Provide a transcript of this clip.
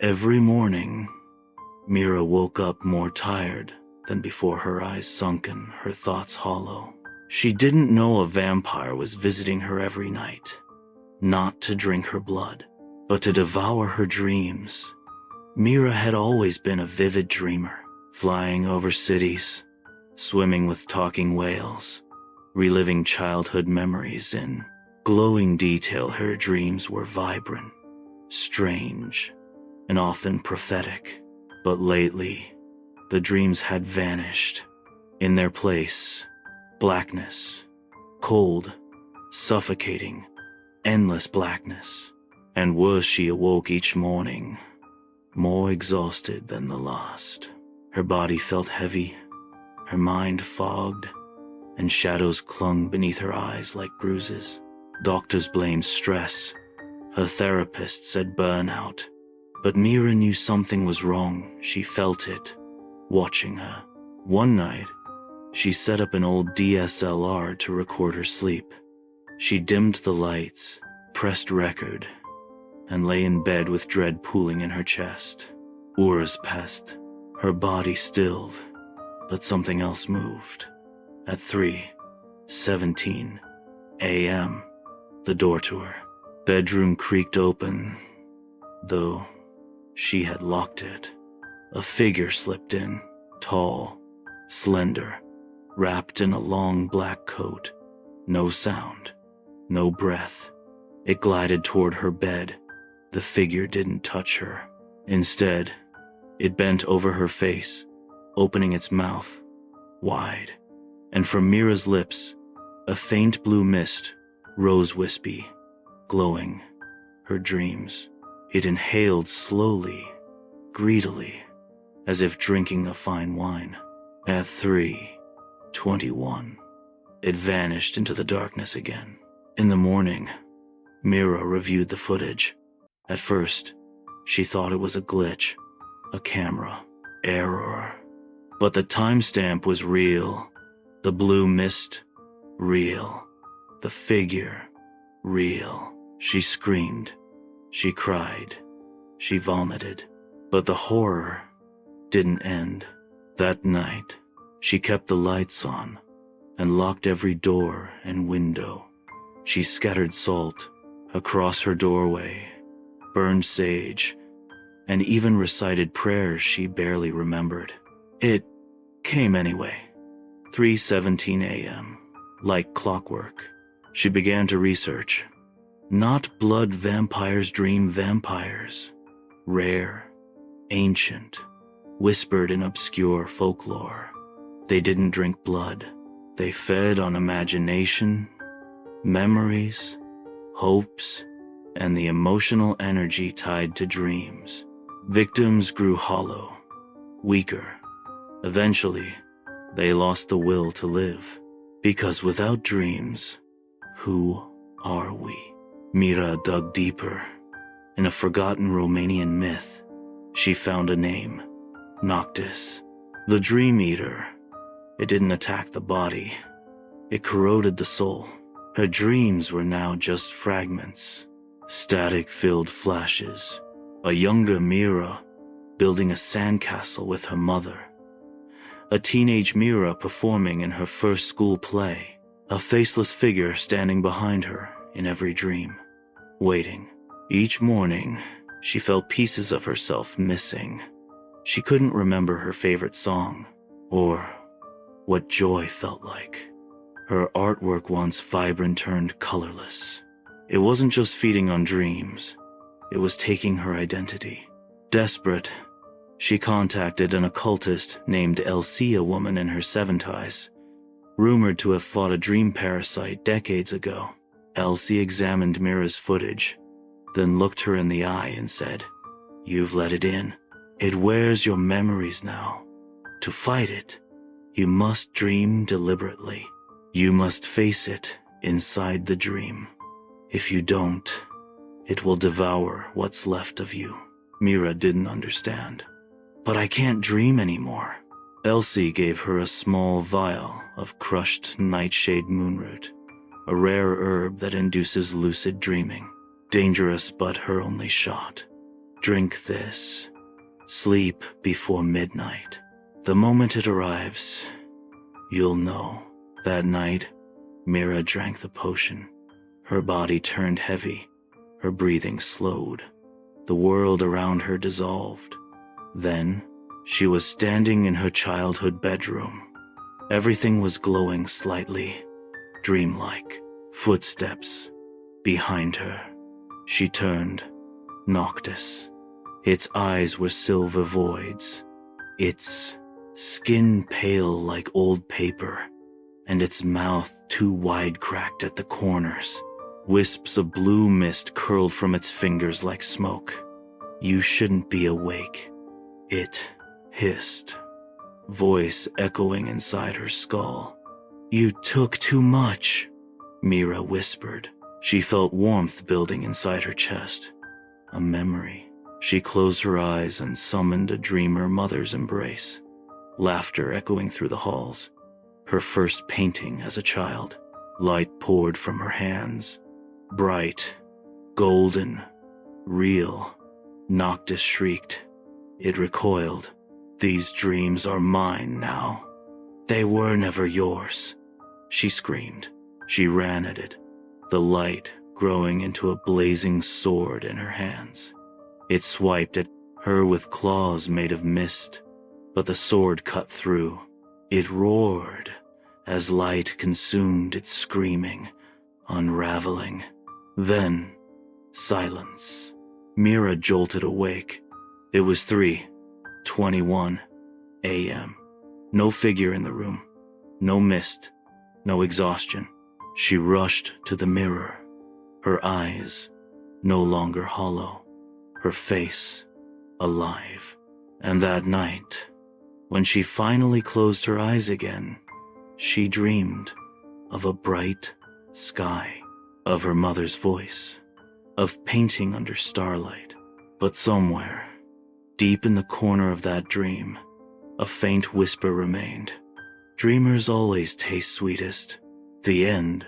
Every morning, Mira woke up more tired than before, her eyes sunken, her thoughts hollow. She didn't know a vampire was visiting her every night, not to drink her blood, but to devour her dreams. Mira had always been a vivid dreamer, flying over cities, swimming with talking whales, reliving childhood memories in glowing detail. Her dreams were vibrant, strange, and often prophetic. But lately, the dreams had vanished. In their place, blackness, cold, suffocating, endless blackness. And worse, she awoke each morning, more exhausted than the last. Her body felt heavy, her mind fogged, and shadows clung beneath her eyes like bruises. Doctors blamed stress. Her therapist said burnout. But Mira knew something was wrong. She felt it, watching her. One night, she set up an old DSLR to record her sleep. She dimmed the lights, pressed record, and lay in bed with dread pooling in her chest. Hours passed. Her body stilled, but something else moved. At 3:17 a.m., the door to her bedroom creaked open, though she had locked it. A figure slipped in, tall, slender, wrapped in a long black coat. No sound, no breath. It glided toward her bed. The figure didn't touch her. Instead, it bent over her face, opening its mouth wide. And from Mira's lips, a faint blue mist rose wispy, glowing. Her dreams. It inhaled slowly, greedily, as if drinking a fine wine. At 3:21, it vanished into the darkness again. In the morning, Mira reviewed the footage. At first, she thought it was a glitch, a camera error. But the timestamp was real. The blue mist, real. The figure, real. She screamed. She cried. She vomited. But the horror didn't end. That night, she kept the lights on and locked every door and window. She scattered salt across her doorway, burned sage, and even recited prayers she barely remembered. It came anyway. 3:17 a.m. Like clockwork, she began to research. Not blood vampires dream vampires. Rare, ancient, whispered in obscure folklore. They didn't drink blood. They fed on imagination, memories, hopes, and the emotional energy tied to dreams. Victims grew hollow, weaker. Eventually, they lost the will to live. Because without dreams, who are we? Mira dug deeper. In a forgotten Romanian myth, she found a name, Noctis, the Dream Eater. It didn't attack the body. It corroded the soul. Her dreams were now just fragments, static-filled flashes. A younger Mira building a sandcastle with her mother. A teenage Mira performing in her first school play. A faceless figure standing behind her in every dream, waiting. Each morning, she felt pieces of herself missing. She couldn't remember her favorite song, or what joy felt like. Her artwork, once vibrant, turned colorless. It wasn't just feeding on dreams, it was taking her identity. Desperate, she contacted an occultist named Elsie, a woman in her 70s, rumored to have fought a dream parasite decades ago. Elsie examined Mira's footage, then looked her in the eye and said, "You've let it in. It wears your memories now. To fight it, you must dream deliberately. You must face it inside the dream. If you don't, it will devour what's left of you." Mira didn't understand. "But I can't dream anymore." Elsie gave her a small vial of crushed nightshade moonroot, a rare herb that induces lucid dreaming. Dangerous, but her only shot. Drink this. Sleep before midnight. The moment it arrives, you'll know. That night, Mira drank the potion. Her body turned heavy. Her breathing slowed. The world around her dissolved. Then, she was standing in her childhood bedroom. Everything was glowing slightly, dreamlike. Footsteps behind her. She turned. Noctis. Its eyes were silver voids. Its skin pale like old paper, and its mouth too wide cracked at the corners. Wisps of blue mist curled from its fingers like smoke. You shouldn't be awake, it hissed, voice echoing inside her skull. You took too much, Mira whispered. She felt warmth building inside her chest. A memory. She closed her eyes and summoned a dreamer mother's embrace. Laughter echoing through the halls. Her first painting as a child. Light poured from her hands. Bright, golden, real. Noctis shrieked. It recoiled. These dreams are mine now. They were never yours. She screamed. She ran at it, the light growing into a blazing sword in her hands. It swiped at her with claws made of mist, but the sword cut through. It roared as light consumed its screaming, unraveling. Then, silence. Mira jolted awake. It was 3:21 a.m. No figure in the room. No mist. No exhaustion. She rushed to the mirror. Her eyes no longer hollow. Her face alive. And that night, when she finally closed her eyes again, she dreamed of a bright sky, of her mother's voice, of painting under starlight. But somewhere, deep in the corner of that dream, a faint whisper remained. Dreamers always taste sweetest. The end